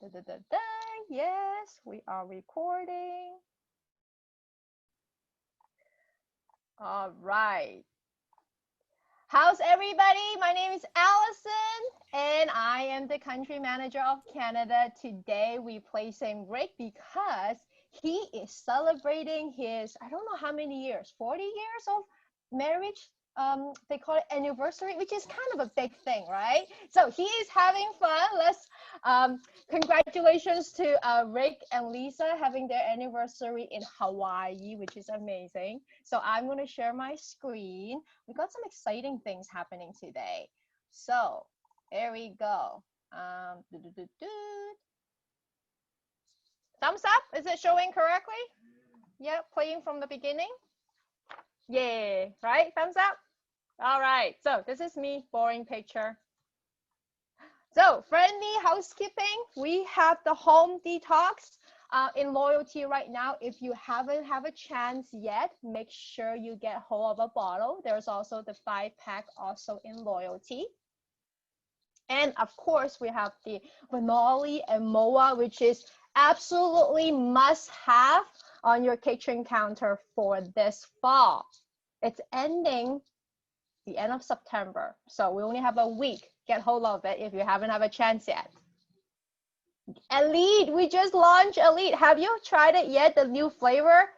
Da, da, da, da. Yes, we are recording. All right. How's everybody? My name is Alison, and I am the country manager of Canada. Today, we play some Rick because he is celebrating his, I don't know how many years, 40 years of marriage. They call it anniversary, which is kind of a big thing, right? So he is having fun. Let's congratulations to Rick and Lisa having their anniversary in Hawaii, which is amazing. So I'm going to share my screen. We got some exciting things happening today. So there we go. Thumbs up. Is it showing correctly? Yeah, playing from the beginning. Yeah, right? Thumbs up. All right. So this is me, boring picture. So friendly housekeeping. We have the home detox in loyalty right now. If you haven't have a chance yet, make sure you get hold of a bottle. There's also the 5-pack also in loyalty. And of course, we have the Vanoli and Moa, which is absolutely must have on your kitchen counter for this fall. It's ending the end of September. So we only have a week. Get hold of it if you haven't have a chance yet. Elite, we just launched Elite. Have you tried it yet? The new flavor?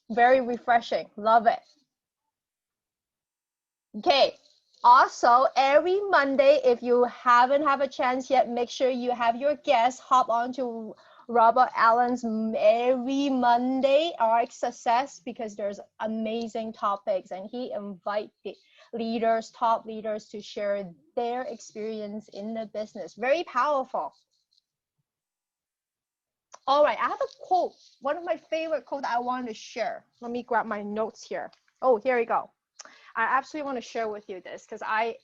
Very refreshing. Love it. Okay. Also, every Monday, if you haven't have a chance yet, make sure you have your guests hop on to Robert Allen's every Monday ARIIX Success, because there's amazing topics and he invites the leaders, top leaders, to share their experience in the business. Very powerful. All right, I have a quote, one of my favorite quotes I want to share. Let me grab my notes here. Oh, here we go. I absolutely want to share with you this because I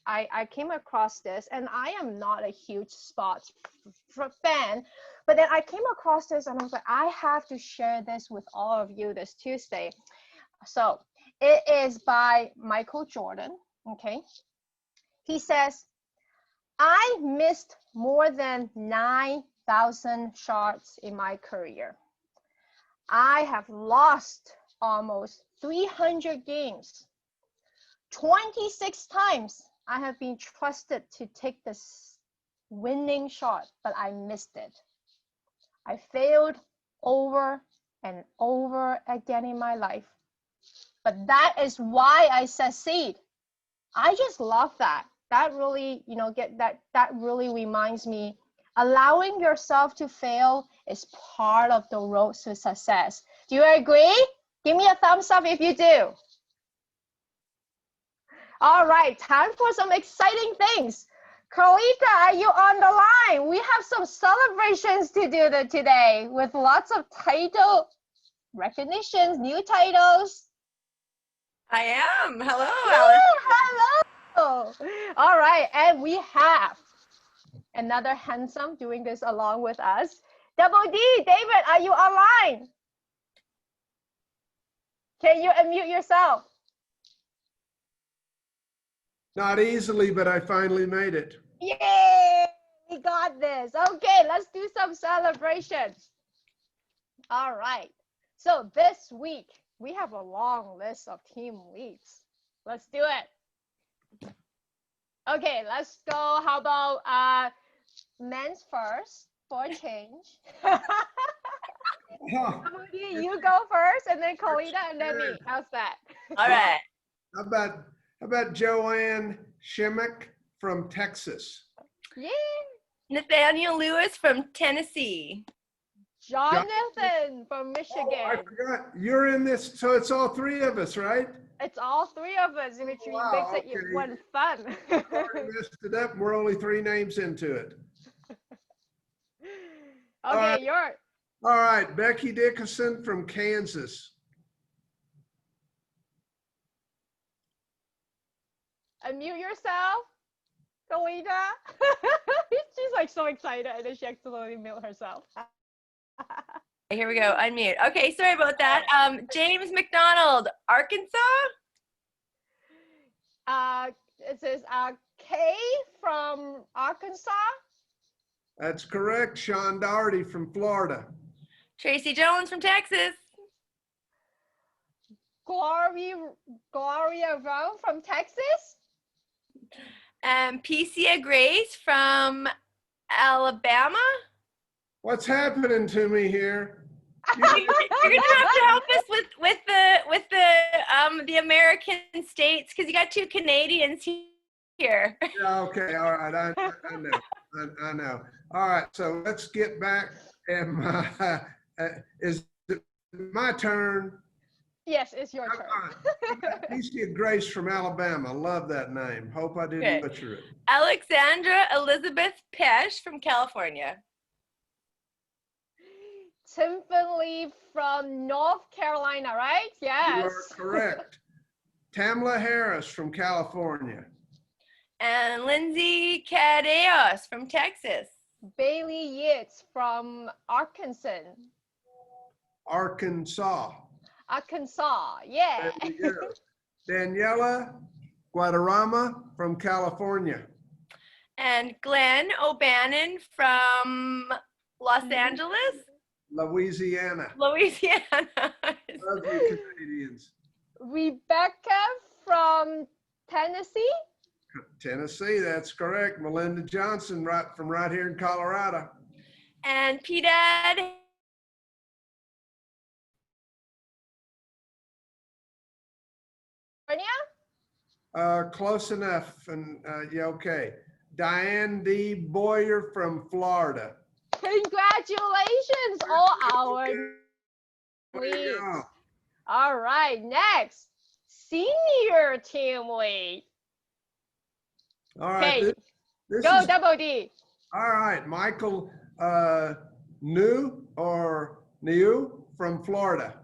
came across this, and I am not a huge sports fan, but then I came across this and I was like, I have to share this with all of you this Tuesday. So it is by Michael Jordan. Okay. He says, I missed more than 9,000 shots in my career. I have lost almost 300 games. 26 times I have been trusted to take this winning shot, but I missed it. I failed over and over again in my life. But that is why I succeed. I just love that. That really, that really reminds me, allowing yourself to fail is part of the road to success. Do you agree? Give me a thumbs up if you do. All right, time for some exciting things. Carlita, are you on the line? We have some celebrations to do today with lots of title recognitions, new titles. I am. Hello, Alice. Hello. All right, and we have another handsome doing this along with us. Double D, David, are you online? Can you unmute yourself? Not easily, but I finally made it. Yay! We got this. Okay, let's do some celebrations. All right. So this week, we have a long list of team leads. Let's do it. Okay, let's go. How about men's first for a change? You go first, and then Colita, and then me. How's that? All right. How about Joanne Shimmick from Texas? Yeah. Nathaniel Lewis from Tennessee. Jonathan from Michigan. Oh, I forgot. You're in this, so it's all three of us, right? It's all three of us, which makes it one fun. I've already messed it up. We're only 3 names into it. Okay, yours. All right, Becky Dickerson from Kansas. Unmute yourself, Colita. She's like so excited, and then she accidentally mute herself. Here we go. Unmute. Okay, sorry about that. James McDonald, Arkansas. It says Kay from Arkansas. That's correct. Sean Doherty from Florida. Tracy Jones from Texas. Gloria Rowe from Texas. Picia Grace from Alabama. What's happening to me here? You're gonna have to help us with the American states because you got two Canadians here. Yeah, okay, all right, I know, I know. All right, so let's get back. And is it my turn? Yes, it's your turn. Picia Grace from Alabama. Love that name. Hope I didn't butcher it. Alexandra Elizabeth Pesh from California. Tiffany from North Carolina, right? Yes. You are correct. Tamla Harris from California. And Lindsay Cadeos from Texas. Bailey Yates from Arkansas. Arkansas. Arkansas, yeah. There you go. Daniela Guadarrama from California. And Glenn O'Bannon from Los Angeles. Louisiana. Louisiana. Love you, Canadians. Rebecca from Tennessee. Tennessee, that's correct. Melinda Johnson, right here in Colorado. And P-Dad. Close enough, and yeah, okay. Diane D. Boyer from Florida. Congratulations, all our There you leads. go. All right, next, senior team lead. All right, Okay, this go is, Double D. all right, Michael New from Florida.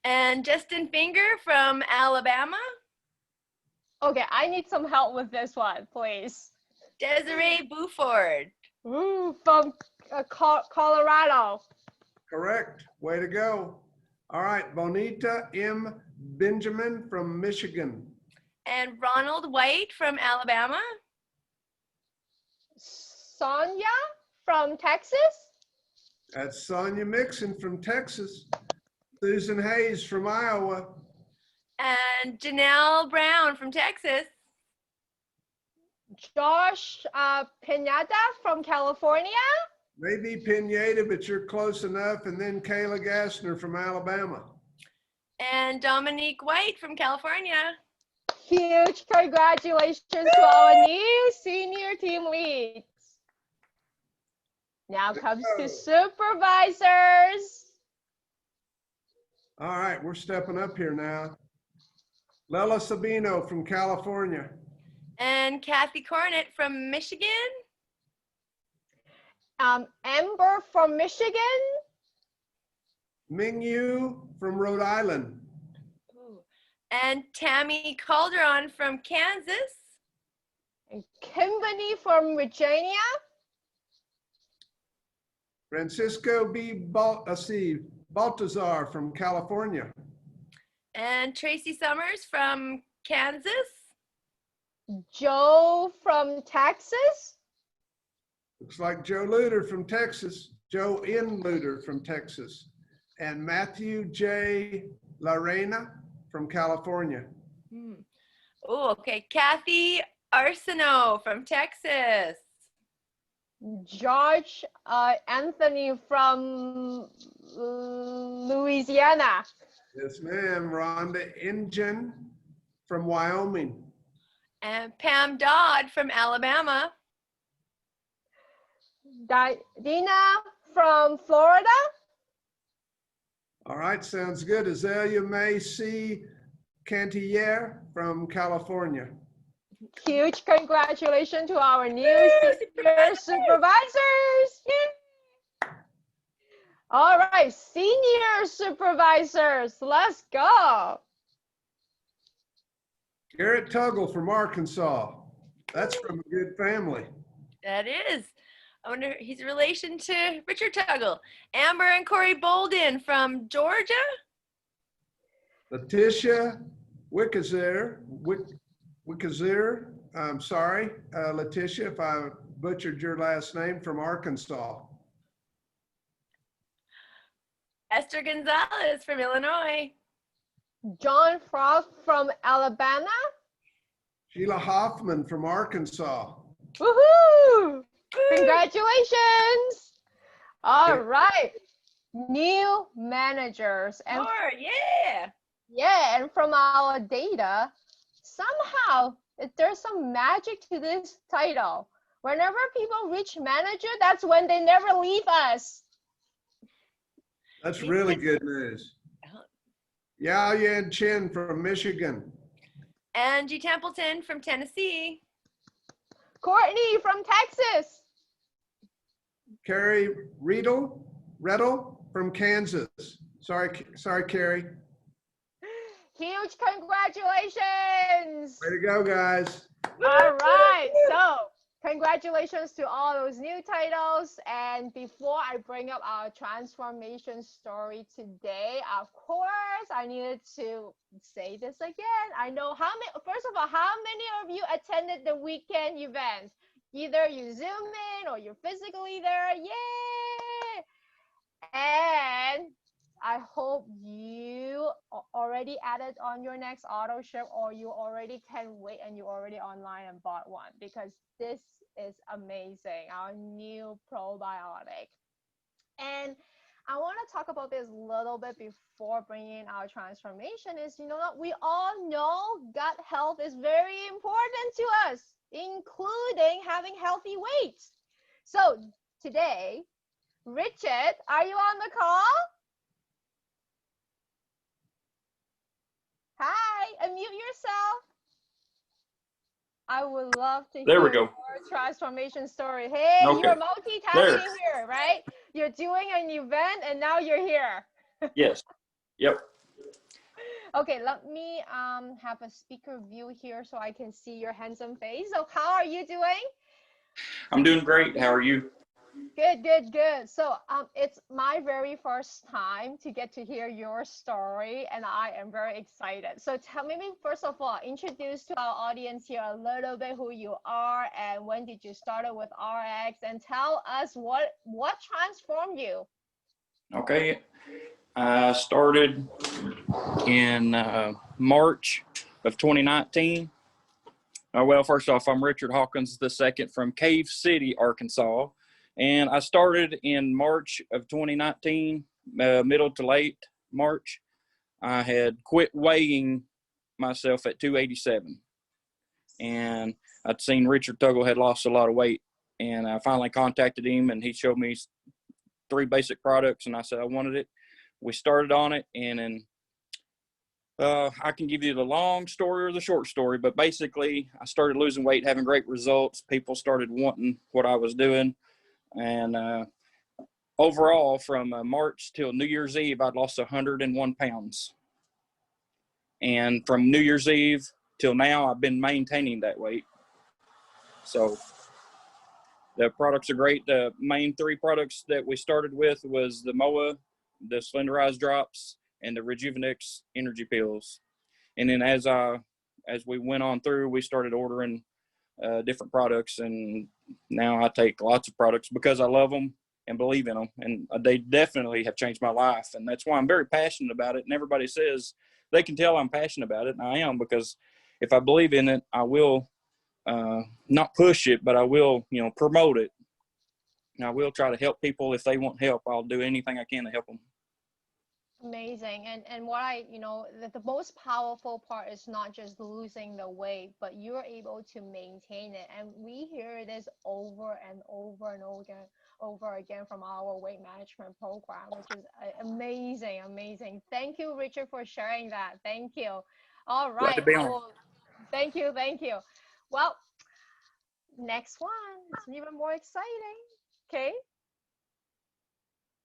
And Justin Finger from Alabama. Okay, I need some help with this one, please. Desiree Buford. Ooh, from Colorado. Correct. Way to go. All right, Bonita M. Benjamin from Michigan. And Ronald White from Alabama. Sonia from Texas. That's Sonia Mixon from Texas. Susan Hayes from Iowa. And Janelle Brown from Texas. Josh Pineda from California. Maybe Pineda, but you're close enough. And then Kayla Gassner from Alabama. And Dominique White from California. Huge congratulations to our new senior team leads. Now comes to supervisors. All right, we're stepping up here now. Lela Sabino from California. And Kathy Cornett from Michigan. Amber from Michigan. Ming Yu from Rhode Island. Ooh. And Tammy Calderon from Kansas. And Kimberly from Virginia. Francisco B. Baltazar from California. And Tracy Summers from Kansas. Joe from Texas. Looks like Joe Luter from Texas. Joe N. Luter from Texas. And Matthew J. Larena from California. Oh, okay. Kathy Arsenault from Texas. George Anthony from Louisiana. Yes, ma'am. Rhonda Ingen from Wyoming. And Pam Dodd from Alabama. Dina from Florida. All right, sounds good. Azalea May C. Cantillere from California. Huge congratulations to our new senior supervisors. Yay. All right, senior supervisors, let's go. Garrett Tuggle from Arkansas. That's from a good family. That is. I wonder, he's a relation to Richard Tuggle. Amber and Corey Bolden from Georgia. Letitia Wickazer, I'm sorry, Letitia, if I butchered your last name, from Arkansas. Esther Gonzalez from Illinois. John Frost from Alabama. Sheila Hoffman from Arkansas. Woohoo! Congratulations. All right. New managers. And More, yeah. yeah, and from our data, somehow there's some magic to this title. Whenever people reach manager, that's when they never leave us. That's really good news. Yao Yan Chen from Michigan. Angie Templeton from Tennessee. Courtney from Texas. Carrie Riedel from Kansas. Sorry, Carrie. Huge congratulations. Way to go, guys. All right. So congratulations to all those new titles. And before I bring up our transformation story today, of course, I needed to say this again. I know first of all, how many of you attended the weekend event? Either you Zoom in or you're physically there. Yay! And I hope you already added on your next auto ship, or you already can wait and you already online and bought one, because this is amazing, our new probiotic. And I want to talk about this a little bit before bringing in our transformation. Is, you know what, we all know gut health is very important to us, including having healthy weight. So today, Richard, are you on the call? Hi, unmute yourself. I would love to hear your transformation story. Hey, Okay. you're multitasking here, right? You're doing an event and now you're here. Yes. Yep. Okay, let me have a speaker view here so I can see your handsome face. So how are you doing? I'm doing great. How are you? Good, good, good. So it's my very first time to get to hear your story, and I am very excited. So tell me, first of all, introduce to our audience here a little bit who you are and when did you start with ARIIX, and tell us what transformed you. Okay. I started in March of 2019. Well, first off, I'm Richard Hawkins II from Cave City, Arkansas. And I started in March of 2019, middle to late March. I had quit weighing myself at 287. And I'd seen Richard Tuggle had lost a lot of weight. And I finally contacted him, and he showed me 3 basic products, and I said I wanted it. We started on it, and then I can give you the long story or the short story, but basically I started losing weight, having great results. People started wanting what I was doing. And overall, from March till New Year's Eve, I'd lost 101 pounds. And from New Year's Eve till now, I've been maintaining that weight. So the products are great. The main 3 products that we started with was the MOA, the Slenderized Drops, and the Rejuvenix Energy Pills. And then as we went on through, we started ordering different products, and now I take lots of products because I love them and believe in them, and they definitely have changed my life. And that's why I'm very passionate about it. And everybody says they can tell I'm passionate about it, and I am, because if I believe in it, I will not push it, but I will, promote it. And I will try to help people. If they want help, I'll do anything I can to help them. Amazing. And what the most powerful part is not just losing the weight, but you're able to maintain it. And we hear this over and over and over again from our weight management program, which is amazing, amazing. Thank you, Richard, for sharing that. Thank you. All right. Thank you. Well, next one. It's even more exciting. Okay.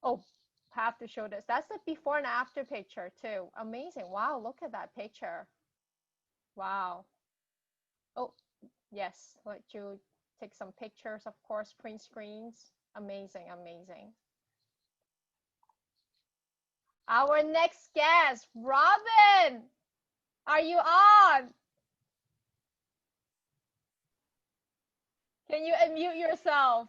Oh, have to show this. That's the before and after picture too. Amazing. Wow, look at that picture. Wow. Oh, yes. Let you take some pictures, of course, print screens. Amazing, amazing. Our next guest, Robin. Are you on? Can you unmute yourself?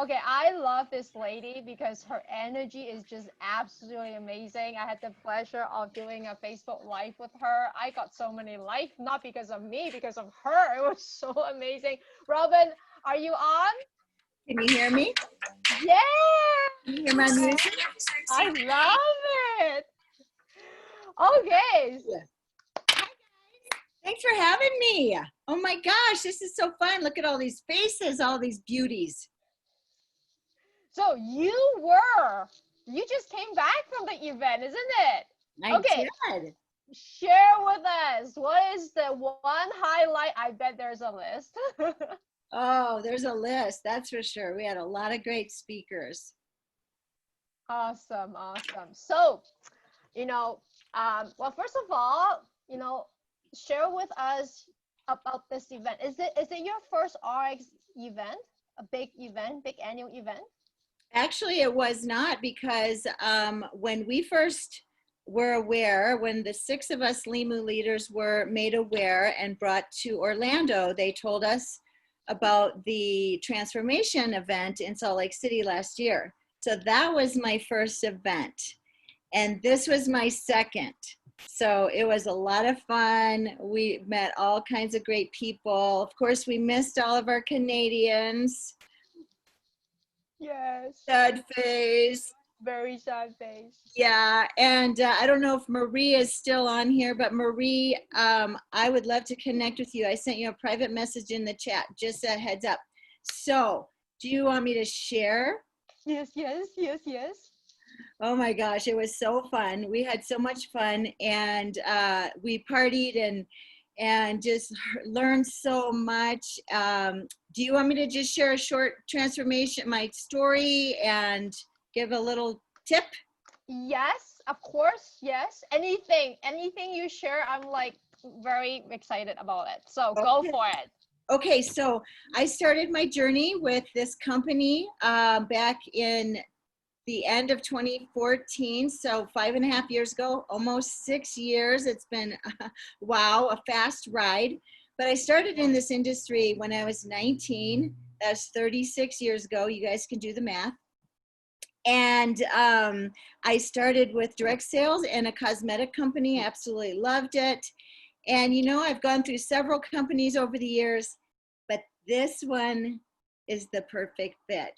Okay, I love this lady because her energy is just absolutely amazing. I had the pleasure of doing a Facebook Live with her. I got so many likes, not because of me, because of her. It was so amazing. Robin, are you on? Can you hear me? Yeah! Can you hear my music? I love it. Okay. Thanks for having me. Oh my gosh, this is so fun. Look at all these faces, all these beauties. So you just came back from the event, isn't it? I Okay. did. Share with us, what is the one highlight? I bet there's a list. Oh, there's a list, that's for sure. We had a lot of great speakers. Awesome. So, well, first of all, share with us about this event. Is it your first ARIIX event? A big event, big annual event? Actually, it was not, because when we first were aware, when the 6 of us LIMU leaders were made aware and brought to Orlando, they told us about the transformation event in Salt Lake City last year. So that was my first event. And this was my second. So it was a lot of fun. We met all kinds of great people. Of course, we missed all of our Canadians. Yes. Sad face. Very sad face. Yeah, and I don't know if Marie is still on here, but Marie, I would love to connect with you. I sent you a private message in the chat, just a heads up. So, do you want me to share? Yes. Oh my gosh, it was so fun. We had so much fun, and we partied and just learned so much. Do you want me to just share a short transformation, my story, and give a little tip? Yes, of course. Yes. Anything you share, I'm like very excited about it. So go for it. Okay, so I started my journey with this company back in the end of 2014, so 5.5 years ago, almost 6 years. It's been, wow, a fast ride. But I started in this industry when I was 19. That's 36 years ago. You guys can do the math. And I started with direct sales in a cosmetic company. Absolutely loved it. And I've gone through several companies over the years, but this one is the perfect fit.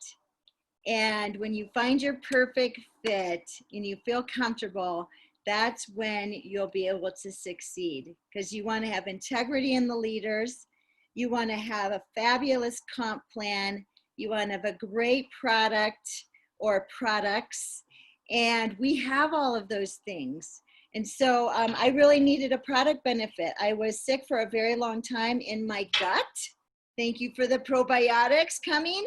And when you find your perfect fit and you feel comfortable, that's when you'll be able to succeed, because you want to have integrity in the leaders. You want to have a fabulous comp plan. You want to have a great product or products. And we have all of those things. And so I really needed a product benefit. I was sick for a very long time in my gut. Thank you for the probiotics coming.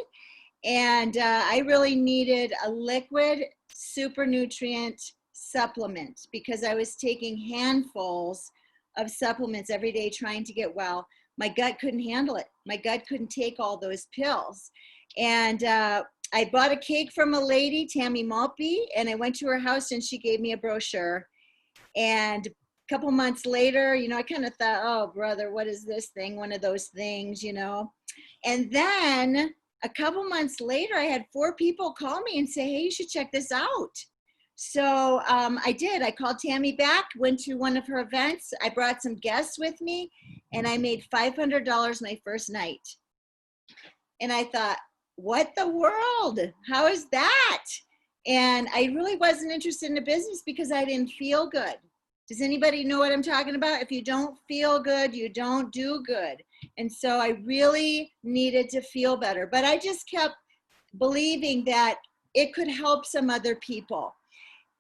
And I really needed a liquid super nutrient supplement, because I was taking handfuls of supplements every day trying to get well. My gut couldn't handle it. My gut couldn't take all those pills. And I bought a cake from a lady, Tammy Maltby, and I went to her house and she gave me a brochure. And a couple months later, I kind of thought, oh, brother, what is this thing? One of those things, And then a couple months later, I had 4 people call me and say, hey, you should check this out. So I did. I called Tammy back, went to one of her events. I brought some guests with me, and I made $500 my first night. And I thought, what the world? How is that? And I really wasn't interested in the business because I didn't feel good. Does anybody know what I'm talking about? If you don't feel good, you don't do good. And so I really needed to feel better. But I just kept believing that it could help some other people.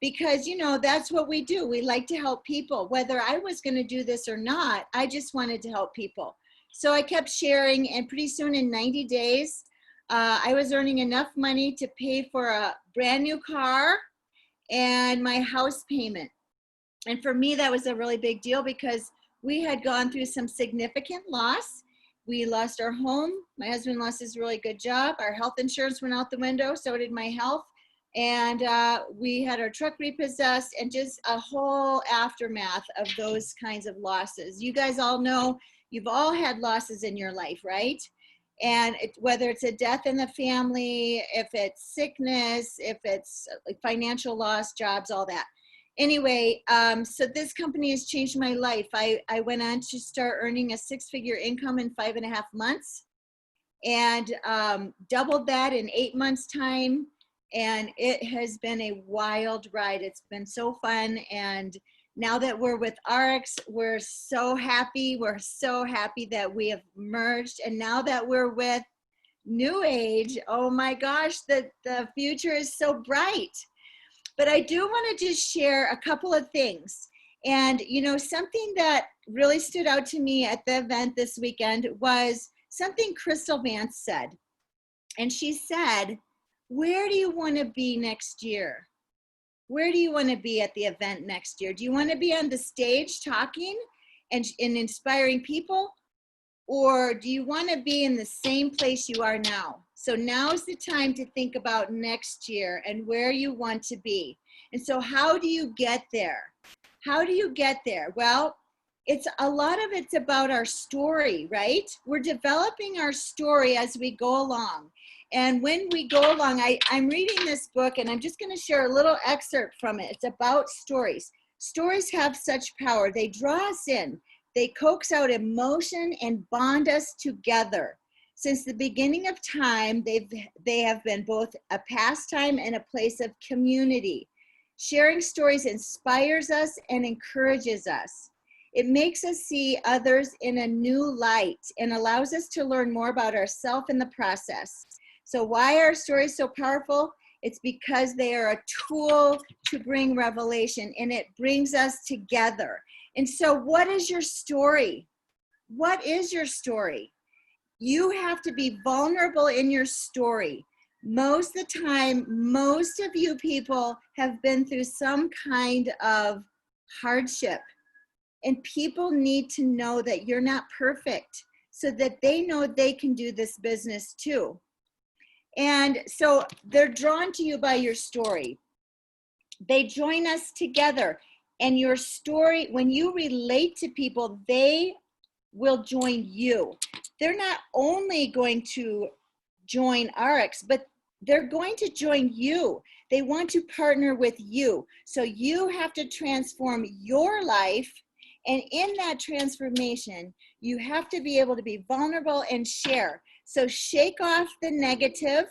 Because, that's what we do. We like to help people. Whether I was going to do this or not, I just wanted to help people. So I kept sharing, and pretty soon in 90 days, I was earning enough money to pay for a brand new car and my house payment. And for me, that was a really big deal because we had gone through some significant loss. We lost our home. My husband lost his really good job. Our health insurance went out the window, so did my health. And we had our truck repossessed, and just a whole aftermath of those kinds of losses. You guys all know, you've all had losses in your life, right? And whether it's a death in the family, if it's sickness, if it's financial loss, jobs, all that. Anyway, so this company has changed my life. I went on to start earning a 6-figure income in 5.5 months, and doubled that in 8 months time. And it has been a wild ride. It's been so fun. And now that we're with ARIIX, we're so happy. We're so happy that we have merged. And now that we're with New Age, oh my gosh, the future is so bright. But I do want to just share a couple of things. And, you know, something that really stood out to me at the event this weekend was something Crystal Vance said. And she said, where do you want to be next year? Where do you want to be at the event next year? Do you want to be on the stage talking and inspiring people? Or do you want to be in the same place you are now? So now's the time to think about next year and where you want to be. And so how do you get there? How do you get there? Well, it's a lot of it's about our story, right? We're developing our story as we go along. And when we go along, I'm reading this book, and I'm just going to share a little excerpt from it. It's about stories. Stories have such power. They draw us in. They coax out emotion and bond us together. Since the beginning of time, they have been both a pastime and a place of community. Sharing stories inspires us and encourages us. It makes us see others in a new light and allows us to learn more about ourselves in the process. So why are stories so powerful? It's because they are a tool to bring revelation, and it brings us together. And so what is your story? What is your story? You have to be vulnerable in your story. Most of the time, most of you people have been through some kind of hardship. And people need to know that you're not perfect so that they know they can do this business too. And so they're drawn to you by your story. They join us together. And your story, when you relate to people, they will join you. They're not only going to join ARIIX, but they're going to join you. They want to partner with you. So you have to transform your life. And in that transformation, you have to be able to be vulnerable and share. So shake off the negative,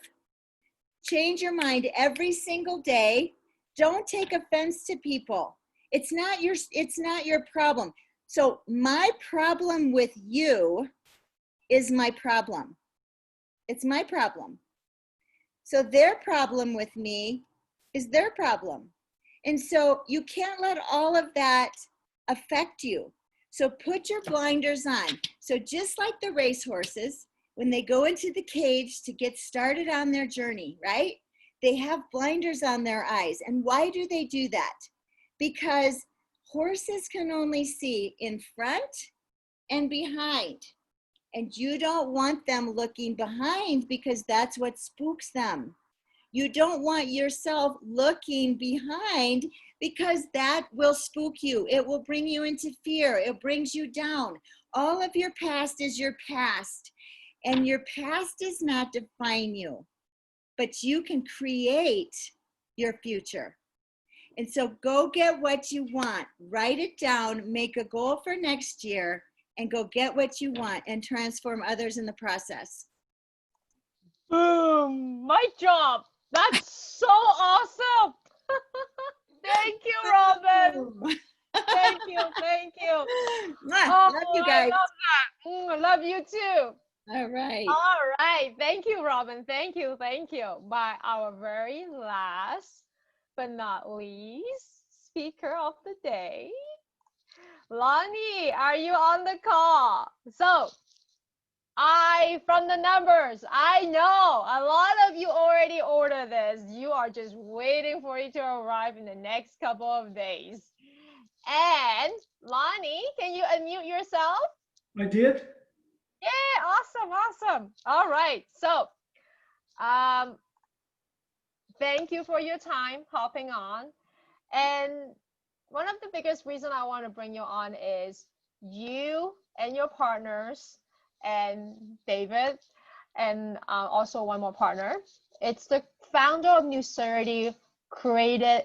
change your mind every single day. Don't take offense to people. It's not your problem. So my problem with you is my problem. It's my problem. So their problem with me is their problem. And so you can't let all of that affect you. So put your blinders on. So just like the racehorses, when they go into the cage to get started on their journey, right? They have blinders on their eyes. And why do they do that? Because horses can only see in front and behind. And you don't want them looking behind because that's what spooks them. You don't want yourself looking behind because that will spook you. It will bring you into fear. It brings you down. All of your past is your past. And your past does not define you. But you can create your future. And so go get what you want. Write it down. Make a goal for next year. And go get what you want and transform others in the process. Boom, mic drop. That's so awesome. Thank you, Robin. Thank you. Love you guys. I love that. I love you too. All right. All right. Thank you, Robin. Thank you. By our very last but not least speaker of the day, Lonnie, are you on the call? So from the numbers, I know a lot of you already ordered this. You are just waiting for it to arrive in the next couple of days. And Lonnie, can you unmute yourself? I did. Yeah, awesome. All right. So, thank you for your time hopping on. And one of the biggest reasons I want to bring you on is you and your partners and David and also one more partner. It's the founder of NuCerity created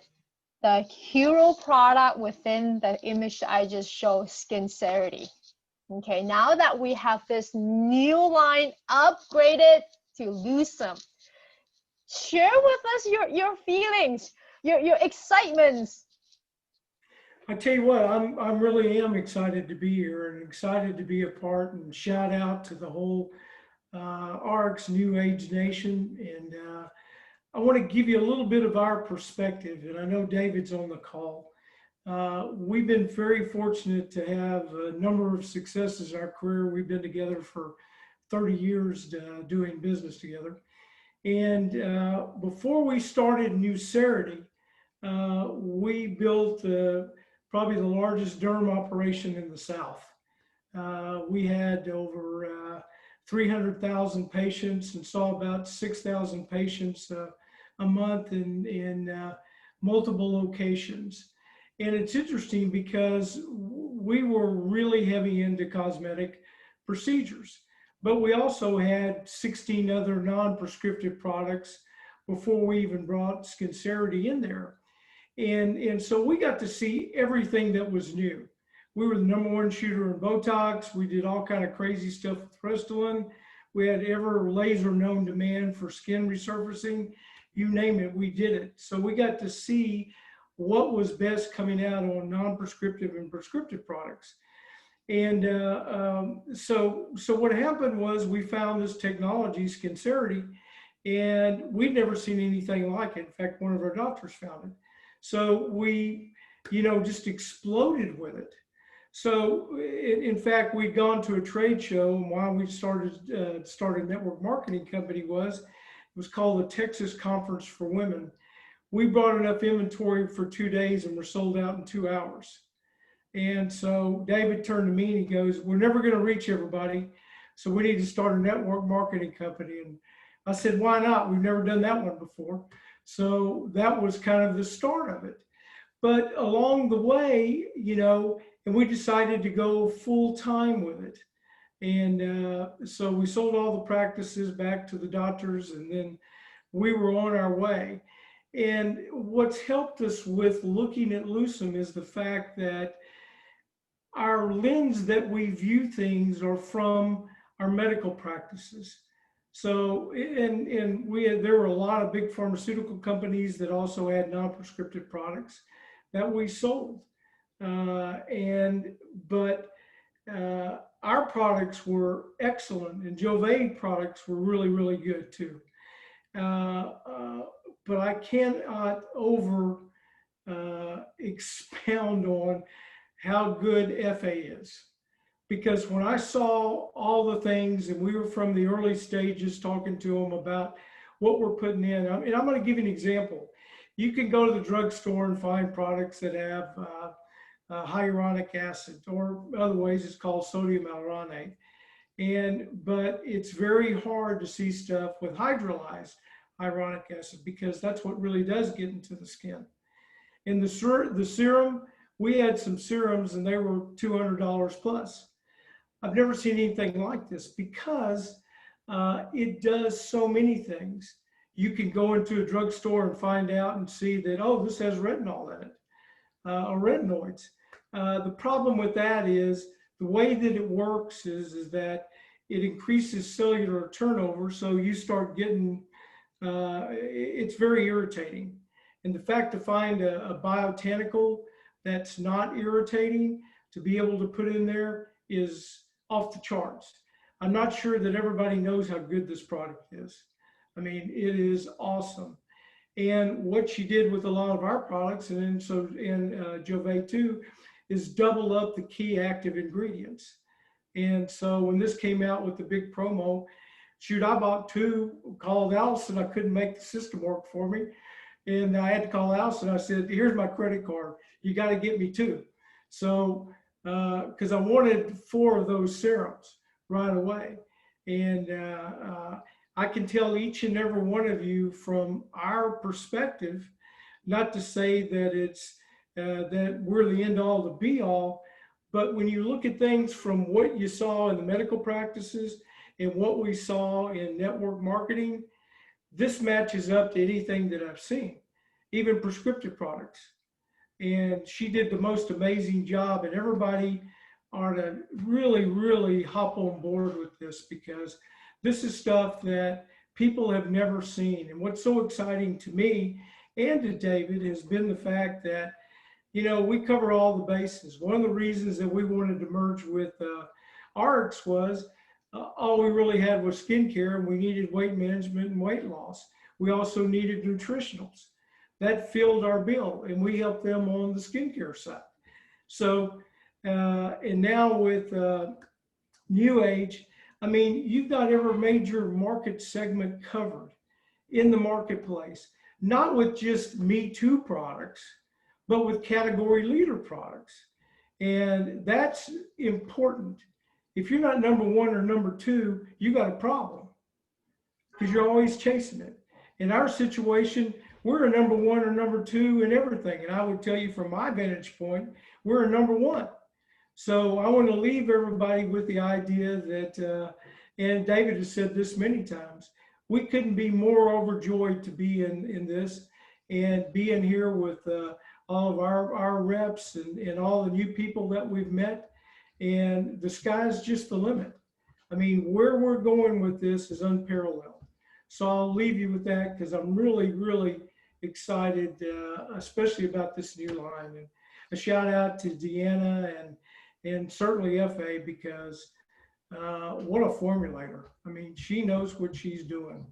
the hero product within the image that I just showed, SkinCerity. Okay, now that we have this new line upgraded to Lucem, share with us your feelings, your excitements. I tell you what, I really am excited to be here and excited to be a part, and shout out to the whole ARIIX New Age Nation. And I want to give you a little bit of our perspective, and I know David's on the call. We've been very fortunate to have a number of successes in our career. We've been together for 30 years doing business together. And before we started NuCerity, we built probably the largest derm operation in the South. We had over 300,000 patients and saw about 6,000 patients a month in multiple locations. And it's interesting because we were really heavy into cosmetic procedures, but we also had 16 other non-prescriptive products before we even brought SkinCerity in there. And so we got to see everything that was new. We were the #1 shooter in Botox. We did all kind of crazy stuff with Restylane. We had every laser known demand for skin resurfacing. You name it, we did it. So we got to see what was best coming out on non-prescriptive and prescriptive products. And so what happened was we found this technology, SkinCerity, and we'd never seen anything like it. In fact, one of our doctors found it. So we, just exploded with it. So in fact, we'd gone to a trade show, and why we started a network marketing company it was called the Texas Conference for Women. We brought enough inventory for 2 days and we're sold out in 2 hours. And so David turned to me and he goes, "We're never going to reach everybody, so we need to start a network marketing company." And I said, "Why not? We've never done that one before." So that was kind of the start of it. But along the way, and we decided to go full time with it. And so we sold all the practices back to the doctors, and then we were on our way. And what's helped us with looking at Lucem is the fact that our lens that we view things are from our medical practices. So, and there were a lot of big pharmaceutical companies that also had non-prescriptive products that we sold. But our products were excellent, and Jove products were really, really good too. But I cannot expound on how good FA is. Because when I saw all the things, and we were from the early stages talking to them about what we're putting in, and I'm going to give you an example. You can go to the drugstore and find products that have hyaluronic acid, or other ways it's called sodium hyaluronate. But it's very hard to see stuff with hydrolyzed hyaluronic acid, because that's what really does get into the skin. In the serum, we had some serums and they were $200 plus. I've never seen anything like this because it does so many things. You can go into a drugstore and find out and see that, oh, this has retinol in it, or retinoids. The problem with that is the way that it works is that it increases cellular turnover. So you start getting, it's very irritating. And the fact to find a botanical that's not irritating to be able to put in there is off the charts. I'm not sure that everybody knows how good this product is. I mean, it is awesome. And what she did with a lot of our products, and so in Jove too, is double up the key active ingredients. And so when this came out with the big promo, shoot, I bought 2, called Alison. I couldn't make the system work for me. And I had to call Alison. I said, "Here's my credit card. You got to get me 2. So, because I wanted 4 of those serums right away. And I can tell each and every one of you from our perspective, not to say that it's that we're the end all, the be all, but when you look at things from what you saw in the medical practices and what we saw in network marketing, this matches up to anything that I've seen, even prescriptive products. And she did the most amazing job, and everybody are to really, really hop on board with this, because this is stuff that people have never seen. And what's so exciting to me and to David has been the fact that, you know, we cover all the bases. One of the reasons that we wanted to merge with ARIIX was all we really had was skincare, and we needed weight management and weight loss. We also needed nutritionals. That filled our bill, and we helped them on the skincare side. So, and now with New Age, I mean, you've got every major market segment covered in the marketplace, not with just Me Too products, but with category leader products. And that's important. If you're not number one or number two, you got a problem, because you're always chasing it. In our situation, we're a number one or number two in everything. And I would tell you from my vantage point, we're a number one. So I want to leave everybody with the idea that, and David has said this many times, we couldn't be more overjoyed to be in this and being here with all of our reps and all the new people that we've met. And the sky's just the limit. I mean, where we're going with this is unparalleled. So I'll leave you with that, because I'm really, really excited, especially about this new line. And a shout out to Deanna and certainly FA, because what a formulator. I mean, she knows what she's doing.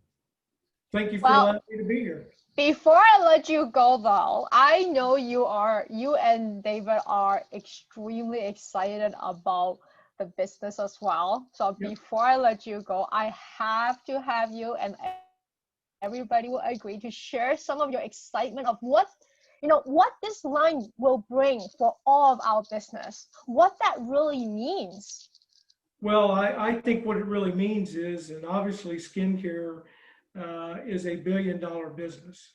Thank you for allowing me to be here. Before I let you go though, I know you and David are extremely excited about the business as well. So Yep. before I let you go, I have to have you, and everybody will agree, to share some of your excitement of what this line will bring for all of our business, what that really means. Well, I think what it really means is, and obviously skincare is a $1 billion business.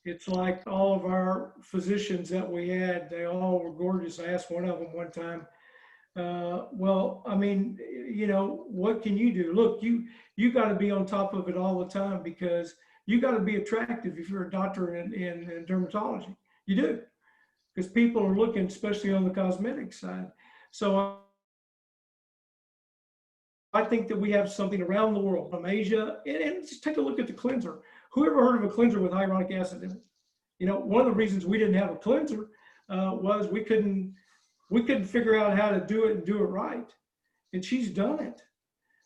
It's like all of our physicians that we had, they all were gorgeous. I asked one of them one time, well, I mean, you know, what can you do? Look, you got to be on top of it all the time, because you got to be attractive if you're a doctor in dermatology. You do, because people are looking, especially on the cosmetic side. So I think that we have something around the world, from Asia, and just take a look at the cleanser. Who ever heard of a cleanser with hyaluronic acid in it? You know, one of the reasons we didn't have a cleanser was we couldn't figure out how to do it and do it right. And she's done it.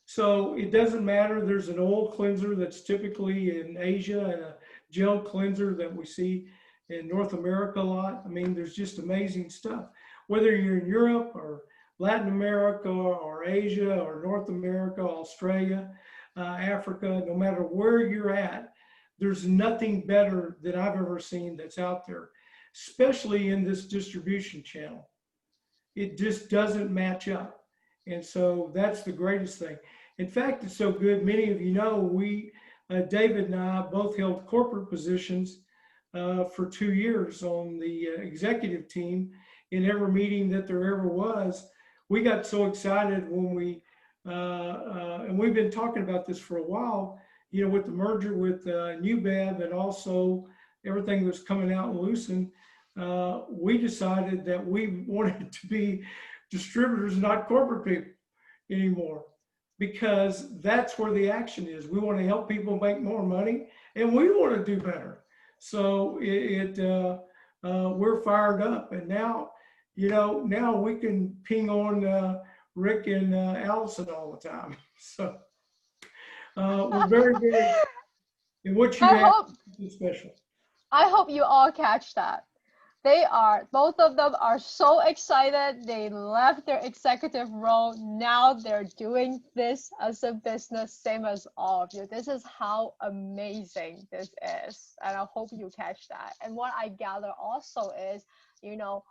So it doesn't matter. There's an oil cleanser that's typically in Asia, and a gel cleanser that we see in North America a lot. I mean, there's just amazing stuff. Whether you're in Europe or Latin America or Asia or North America, Australia, Africa, no matter where you're at, there's nothing better that I've ever seen that's out there, especially in this distribution channel. It just doesn't match up. And so that's the greatest thing. In fact, it's so good. Many of you know, David and I both held corporate positions for 2 years on the executive team. In every meeting that there ever was, we got so excited when and we've been talking about this for a while, you know, with the merger with NuBev, and also everything that's coming out in Lucent, we decided that we wanted to be distributors, not corporate people anymore, because that's where the action is. We want to help people make more money, and we want to do better. So we're fired up, and now, you know, now we can ping on Rick and Alison all the time. So we're very, very, and what you have is special. I hope you all catch that. Both of them are so excited. They left their executive role. Now they're doing this as a business, same as all of you. This is how amazing this is. And I hope you catch that. And what I gather also is, you know,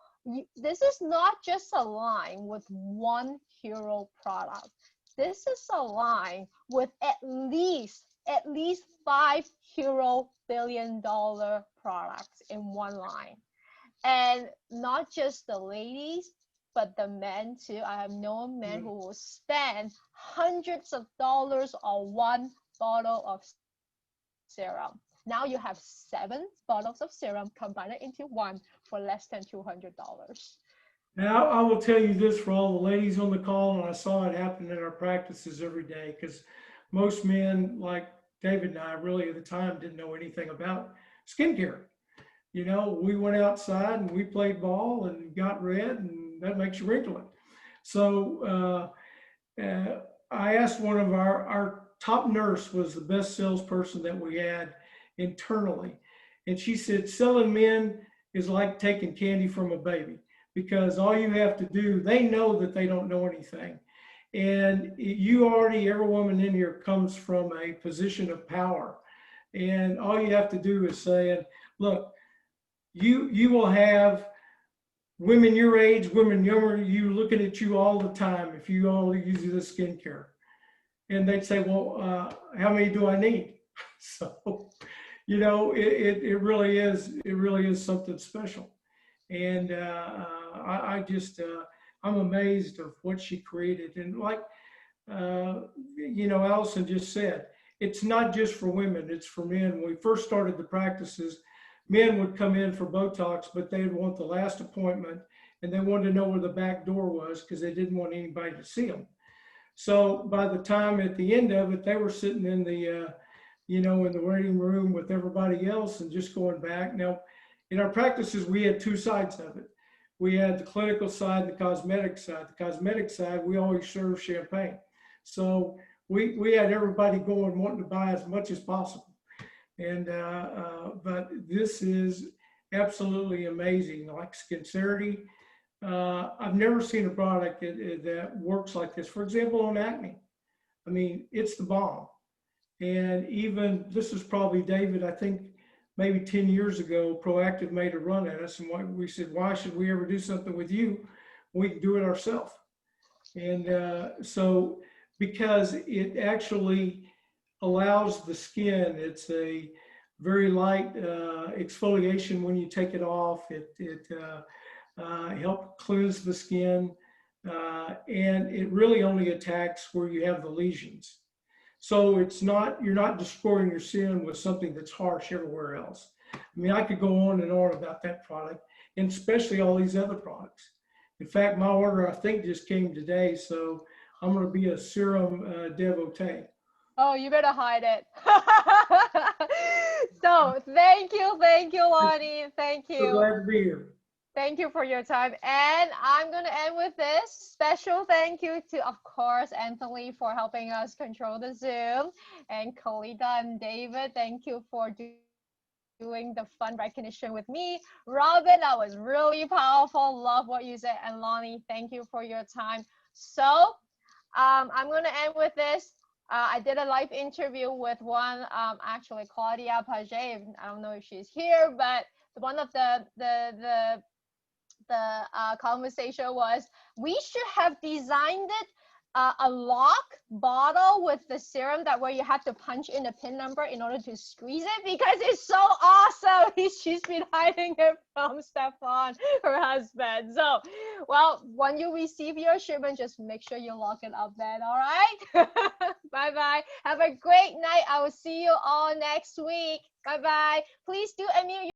this is not just a line with one hero product. This is a line with at least 5 hero billion-dollar products in one line. And not just the ladies, but the men too. I have known men who will spend hundreds of dollars on one bottle of serum. Now you have 7 bottles of serum combined into one for less than $200. Now, I will tell you this for all the ladies on the call, and I saw it happen in our practices every day, because most men, like David and I, really at the time didn't know anything about skincare. You know, we went outside and we played ball and got red, and that makes you wrinkly. So I asked one of our top nurse was the best salesperson that we had internally. And she said, selling men is like taking candy from a baby, because all you have to do, they know that they don't know anything. And you already, every woman in here comes from a position of power. And all you have to do is say, look, you will have women your age, women younger, you looking at you all the time if you all use this skincare. And they'd say, well, how many do I need? So, you know, it really is something special. And I'm amazed of what she created. And like, you know, Alison just said, it's not just for women, it's for men. When we first started the practices, men would come in for Botox, but they'd want the last appointment, and they wanted to know where the back door was because they didn't want anybody to see them. So by the time at the end of it, they were sitting in the, you know, in the waiting room with everybody else and just going back. Now, in our practices, we had 2 sides of it. We had the clinical side, the cosmetic side. The cosmetic side, we always serve champagne. So we had everybody going, wanting to buy as much as possible. And, but this is absolutely amazing. Like NuCerity, I've never seen a product that works like this. For example, on acne, I mean, it's the bomb. And even, this is probably, David, I think maybe 10 years ago, Proactive made a run at us, and we said, why should we ever do something with you? We can do it ourselves. And so, because it actually allows the skin, it's a very light exfoliation when you take it off. It helps cleanse the skin, and it really only attacks where you have the lesions. So it's not, you're not destroying your skin with something that's harsh everywhere else. I mean, I could go on and on about that product, and especially all these other products. In fact, my order, I think, just came today, so I'm going to be a serum devotee. Oh, you better hide it. So thank you, Lonnie. Thank you. So glad to be here. Thank you for your time. And I'm going to end with this special thank you to, of course, Anthony for helping us control the Zoom. And Kalita and David, thank you for doing the fun recognition with me. Robin, that was really powerful. Love what you said. And Lonnie, thank you for your time. So I'm going to end with this. I did a live interview with one, actually Claudia Paget. I don't know if she's here, but one of the conversation was, we should have designed it a lock bottle with the serum that where you have to punch in a pin number in order to squeeze it, because it's so awesome. She's been hiding it from Stefan, her husband. So, well, when you receive your shipment, just make sure you lock it up then, all right? Bye-bye. Have a great night. I will see you all next week. Bye-bye. Please do unmute